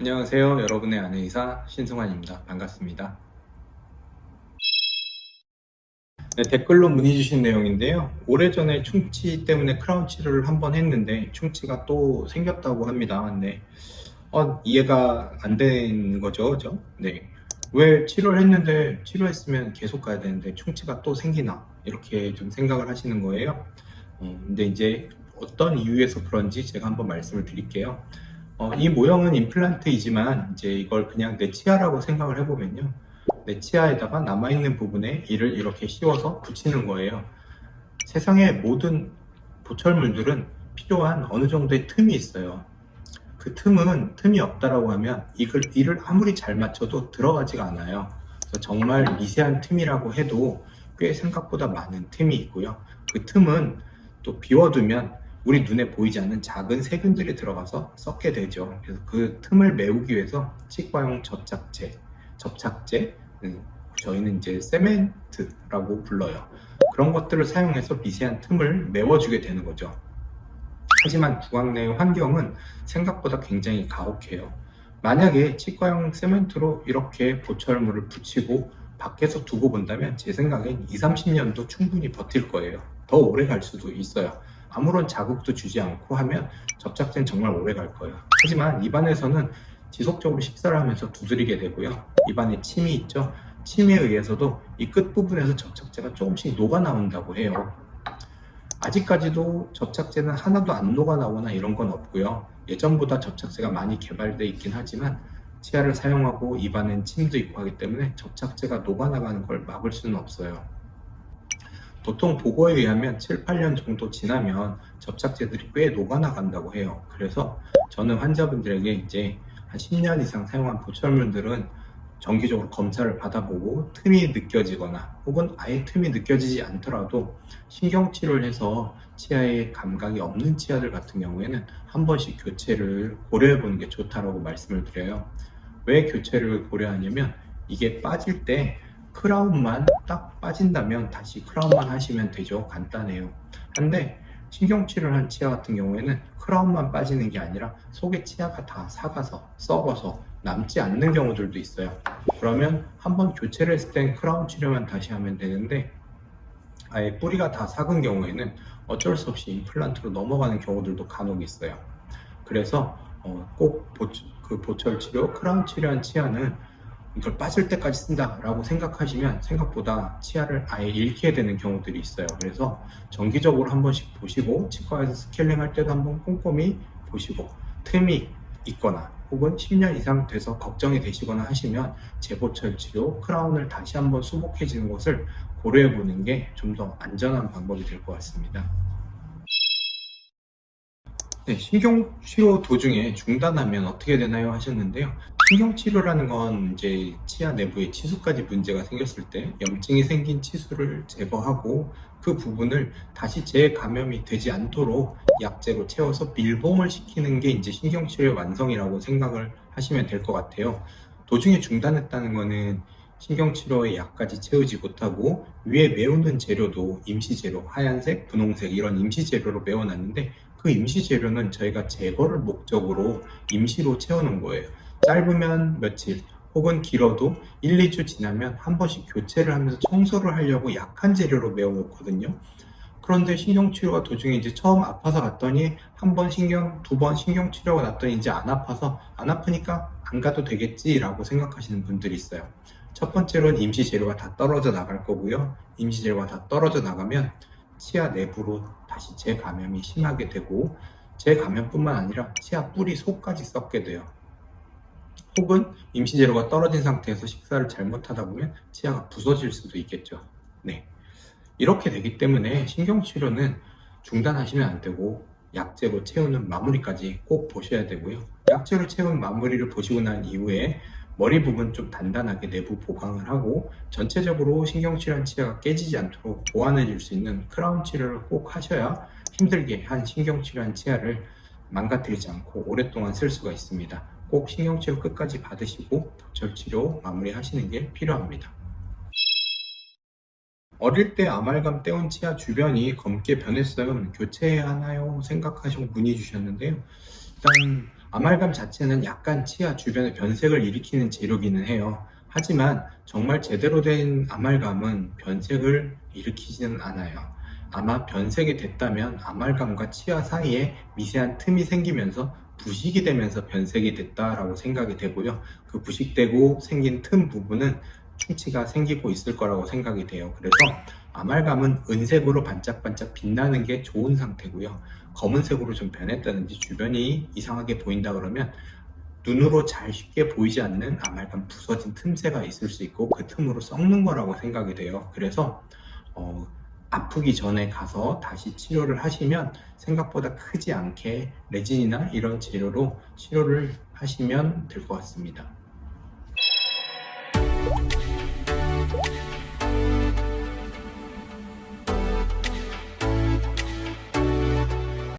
안녕하세요. 여러분의 아내의사 신승환입니다. 반갑습니다. 네, 댓글로 문의 주신 내용인데요. 오래전에 충치 때문에 크라운 치료를 한번 했는데 충치가 또 생겼다고 합니다. 근데 이해가 안 되는 거죠, 그죠? 네. 왜 치료를 했는데 치료했으면 계속 가야 되는데 충치가 또 생기나 이렇게 좀 생각을 하시는 거예요. 근데 이제 어떤 이유에서 그런지 제가 한번 말씀을 드릴게요. 이 모형은 임플란트이지만 이제 이걸 그냥 내 치아라고 생각을 해보면요. 내 치아에다가 남아있는 부분에 이를 이렇게 씌워서 붙이는 거예요. 세상의 모든 보철물들은 필요한 어느 정도의 틈이 있어요. 그 틈이 없다라고 하면 이를 아무리 잘 맞춰도 들어가지가 않아요. 그래서 정말 미세한 틈이라고 해도 꽤 생각보다 많은 틈이 있고요. 그 틈은 또 비워두면 우리 눈에 보이지 않는 작은 세균들이 들어가서 썩게 되죠. 그래서 그 틈을 메우기 위해서 치과용 접착제, 저희는 이제 세멘트라고 불러요. 그런 것들을 사용해서 미세한 틈을 메워주게 되는 거죠. 하지만 구강 내 환경은 생각보다 굉장히 가혹해요. 만약에 치과용 세멘트로 이렇게 보철물을 붙이고 밖에서 두고 본다면 제 생각엔 2, 30년도 충분히 버틸 거예요. 더 오래 갈 수도 있어요. 아무런 자극도 주지 않고 하면 접착제는 정말 오래 갈 거예요. 하지만 입안에서는 지속적으로 식사를 하면서 두드리게 되고요. 입안에 침이 있죠. 침에 의해서도 이 끝부분에서 접착제가 조금씩 녹아 나온다고 해요. 아직까지도 접착제는 하나도 안 녹아 나오거나 이런 건 없고요. 예전보다 접착제가 많이 개발되어 있긴 하지만 치아를 사용하고 입안엔 침도 있고 하기 때문에 접착제가 녹아나가는 걸 막을 수는 없어요. 보통 보고에 의하면 7, 8년 정도 지나면 접착제들이 꽤 녹아나간다고 해요. 그래서 저는 환자분들에게 이제 한 10년 이상 사용한 보철물들은 정기적으로 검사를 받아보고 틈이 느껴지거나 혹은 아예 틈이 느껴지지 않더라도 신경치료를 해서 치아에 감각이 없는 치아들 같은 경우에는 한 번씩 교체를 고려해 보는 게 좋다라고 말씀을 드려요. 왜 교체를 고려하냐면 이게 빠질 때 크라운만 딱 빠진다면 다시 크라운만 하시면 되죠. 간단해요. 근데 신경치료를 한 치아 같은 경우에는 크라운만 빠지는 게 아니라 속에 치아가 다 삭아서 썩어서 남지 않는 경우들도 있어요. 그러면 한번 교체를 했을 땐 크라운 치료만 다시 하면 되는데 아예 뿌리가 다 삭은 경우에는 어쩔 수 없이 임플란트로 넘어가는 경우들도 간혹 있어요. 그래서 꼭 보철 치료, 크라운 치료한 치아는 이걸 빠질 때까지 쓴다 라고 생각하시면 생각보다 치아를 아예 잃게 되는 경우들이 있어요. 그래서 정기적으로 한 번씩 보시고 치과에서 스케일링 할 때도 한번 꼼꼼히 보시고 틈이 있거나 혹은 10년 이상 돼서 걱정이 되시거나 하시면 재보철 치료, 크라운을 다시 한번 수복해지는 것을 고려해 보는 게 좀 더 안전한 방법이 될 것 같습니다. 네, 신경치료 도중에 중단하면 어떻게 되나요 하셨는데요. 신경치료라는 건 이제 치아 내부에 치수까지 문제가 생겼을 때 염증이 생긴 치수를 제거하고 그 부분을 다시 재감염이 되지 않도록 약제로 채워서 밀봉을 시키는 게 이제 신경치료의 완성이라고 생각을 하시면 될 것 같아요. 도중에 중단했다는 거는 신경치료의 약까지 채우지 못하고 위에 메우는 재료도 임시재료, 하얀색, 분홍색 이런 임시재료로 메워놨는데 그 임시재료는 저희가 제거를 목적으로 임시로 채우는 거예요. 짧으면 며칠 혹은 길어도 1, 2주 지나면 한 번씩 교체를 하면서 청소를 하려고 약한 재료로 메워놓거든요. 그런데 신경치료가 도중에 이제 처음 아파서 갔더니 한 번 두 번 신경치료가 났더니 이제 안 아파서 안 아프니까 안 가도 되겠지라고 생각하시는 분들이 있어요. 첫 번째로는 임시재료가 다 떨어져 나갈 거고요. 임시재료가 다 떨어져 나가면 치아 내부로 다시 재감염이 심하게 되고 재감염뿐만 아니라 치아 뿌리 속까지 썩게 돼요. 혹은 임시재료가 떨어진 상태에서 식사를 잘못하다 보면 치아가 부서질 수도 있겠죠. 네. 이렇게 되기 때문에 신경치료는 중단하시면 안 되고 약제로 채우는 마무리까지 꼭 보셔야 되고요. 약제로 채운 마무리를 보시고 난 이후에 머리 부분 좀 단단하게 내부 보강을 하고 전체적으로 신경치료한 치아가 깨지지 않도록 보완해 줄 수 있는 크라운 치료를 꼭 하셔야 힘들게 한 신경치료한 치아를 망가뜨리지 않고 오랫동안 쓸 수가 있습니다. 꼭 신경치료 끝까지 받으시고 보철치료 마무리 하시는 게 필요합니다. 어릴 때 아말감 떼온 치아 주변이 검게 변했어요. 교체해야 하나요? 생각하시고 문의 주셨는데요. 일단 아말감 자체는 약간 치아 주변에 변색을 일으키는 재료기는 해요. 하지만 정말 제대로 된 아말감은 변색을 일으키지는 않아요. 아마 변색이 됐다면 아말감과 치아 사이에 미세한 틈이 생기면서 부식이 되면서 변색이 됐다라고 생각이 되고요. 그 부식되고 생긴 틈 부분은 충치가 생기고 있을 거라고 생각이 돼요. 그래서 아말감은 은색으로 반짝반짝 빛나는 게 좋은 상태고요. 검은색으로 좀 변했다든지 주변이 이상하게 보인다 그러면 눈으로 잘 쉽게 보이지 않는 아말감 부서진 틈새가 있을 수 있고 그 틈으로 썩는 거라고 생각이 돼요. 그래서 아프기 전에 가서 다시 치료를 하시면 생각보다 크지 않게 레진이나 이런 재료로 치료를 하시면 될 것 같습니다.